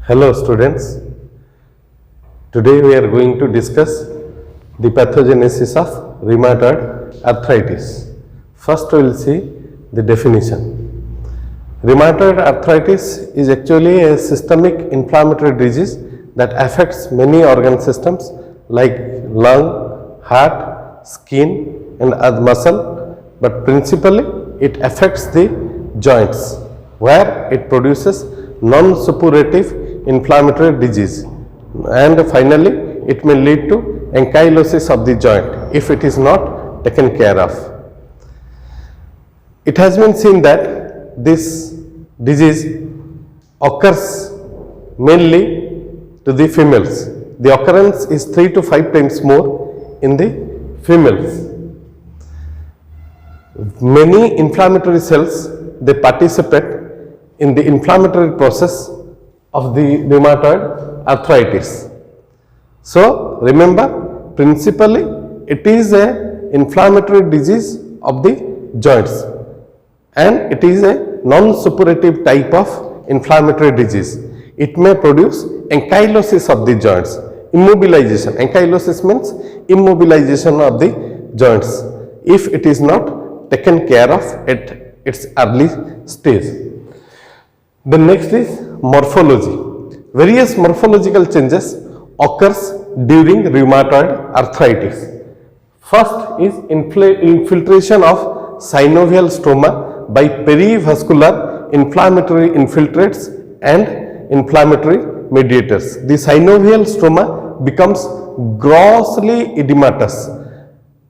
Hello students, today we are going to discuss the pathogenesis of rheumatoid arthritis. First we will see the definition. Rheumatoid arthritis is actually a systemic inflammatory disease that affects many organ systems like lung, heart, skin and other muscle, but principally it affects the joints where it produces non-suppurative inflammatory disease, and finally it may lead to ankylosis of the joint if it is not taken care of. It has been seen that this disease occurs mainly to the females. The occurrence is 3 to 5 times more in the females. Many inflammatory cells, they participate in the inflammatory process of the rheumatoid arthritis. So remember, principally it is a inflammatory disease of the joints and it is a non-suppurative type of inflammatory disease. It may produce ankylosis of the joints, immobilization. Ankylosis means immobilization of the joints if it is not taken care of at its early stage. The next is morphology. Various morphological changes occurs during rheumatoid arthritis. First is infiltration of synovial stroma by perivascular inflammatory infiltrates and inflammatory mediators. The synovial stroma becomes grossly edematous,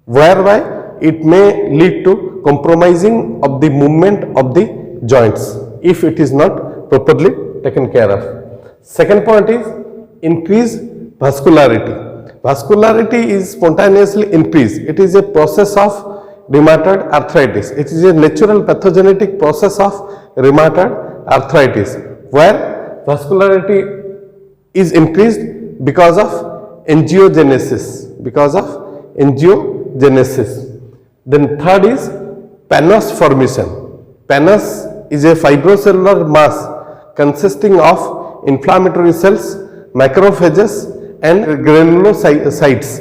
whereby it may lead to compromising of the movement of the joints if it is not properly taken care of. Second point is increased vascularity. Vascularity is spontaneously increased. It is a process of rheumatoid arthritis. It is a natural pathogenetic process of rheumatoid arthritis where vascularity is increased because of angiogenesis. Then third is pannus formation. Pannus is a fibrocellular mass consisting of inflammatory cells, macrophages and granulocytes,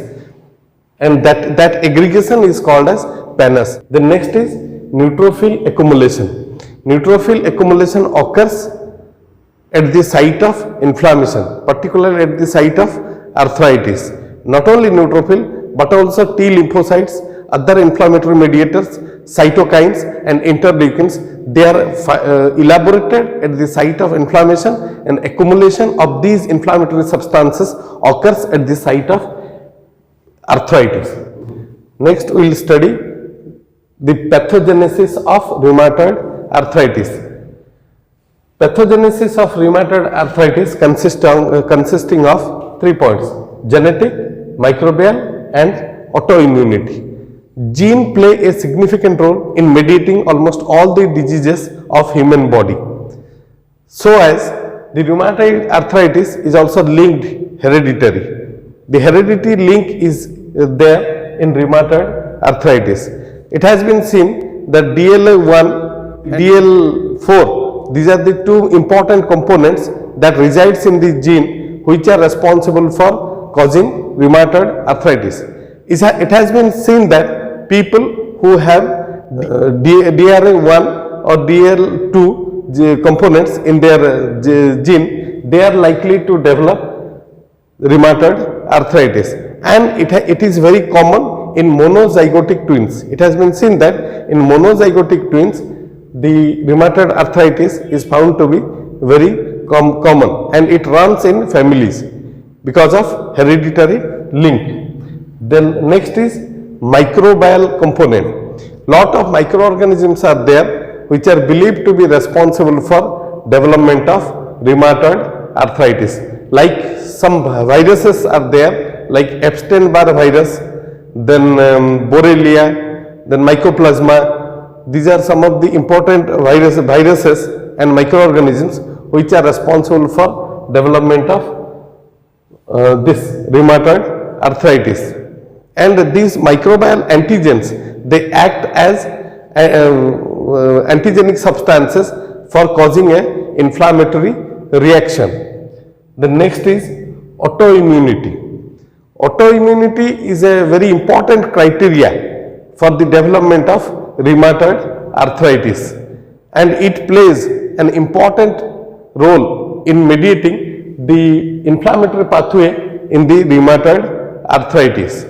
and that aggregation is called as pannus. The next is neutrophil accumulation. Neutrophil accumulation occurs at the site of inflammation, particularly at the site of arthritis. Not only neutrophil but also T lymphocytes, other inflammatory mediators, cytokines and interleukins, they are elaborated at the site of inflammation, and accumulation of these inflammatory substances occurs at the site of arthritis. Next we will study the pathogenesis of rheumatoid arthritis. Pathogenesis of rheumatoid arthritis consisting of 3 points: genetic, microbial and autoimmunity. Gene play a significant role in mediating almost all the diseases of human body. So as the rheumatoid arthritis is also linked hereditary. The hereditary link is there in rheumatoid arthritis. It has been seen that DL1, DL4, these are the two important components that resides in the gene which are responsible for causing rheumatoid arthritis. It has been seen that people who have DRA1 or DL2 components in their gene, they are likely to develop rheumatoid arthritis, and it is very common in monozygotic twins. It has been seen that in monozygotic twins the rheumatoid arthritis is found to be very common, and it runs in families because of hereditary link. Then next is microbial component. Lot of microorganisms are there which are believed to be responsible for development of rheumatoid arthritis. Like some viruses are there, like Epstein-Barr virus, then Borrelia, then Mycoplasma. These are some of the important viruses and microorganisms which are responsible for development of this rheumatoid arthritis. And these microbial antigens, they act as antigenic substances for causing a inflammatory reaction. The next is autoimmunity. Autoimmunity is a very important criteria for the development of rheumatoid arthritis, and it plays an important role in mediating the inflammatory pathway in the rheumatoid arthritis.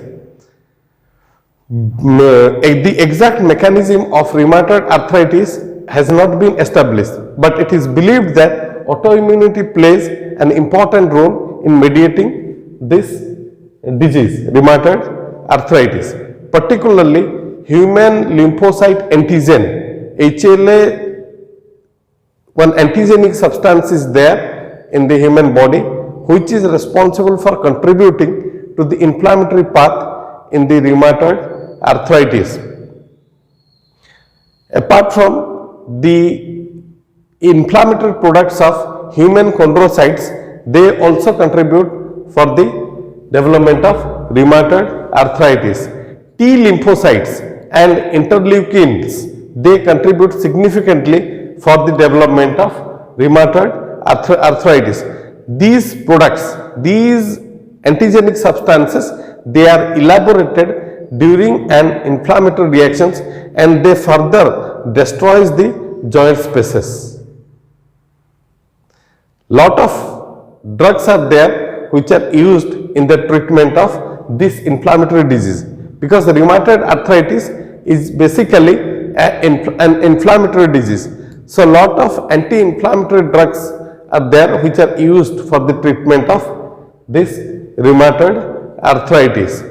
The exact mechanism of rheumatoid arthritis has not been established, but it is believed that autoimmunity plays an important role in mediating this disease, rheumatoid arthritis. Particularly, human lymphocyte antigen, HLA, one antigenic substance is there in the human body which is responsible for contributing to the inflammatory path in the rheumatoid arthritis. Apart from the inflammatory products of human chondrocytes, they also contribute for the development of rheumatoid arthritis. T lymphocytes and interleukins, they contribute significantly for the development of rheumatoid arthritis. These products, these antigenic substances, they are elaborated during an inflammatory reactions and they further destroys the joint spaces. Lot of drugs are there which are used in the treatment of this inflammatory disease, because the rheumatoid arthritis is basically an inflammatory disease. So lot of anti-inflammatory drugs are there which are used for the treatment of this rheumatoid arthritis.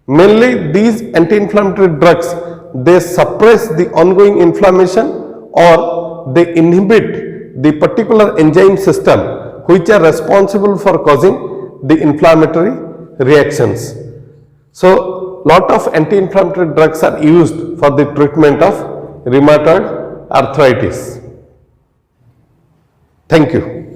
Mainly these anti-inflammatory drugs, they suppress the ongoing inflammation or they inhibit the particular enzyme system which are responsible for causing the inflammatory reactions. So lot of anti-inflammatory drugs are used for the treatment of rheumatoid arthritis. Thank you.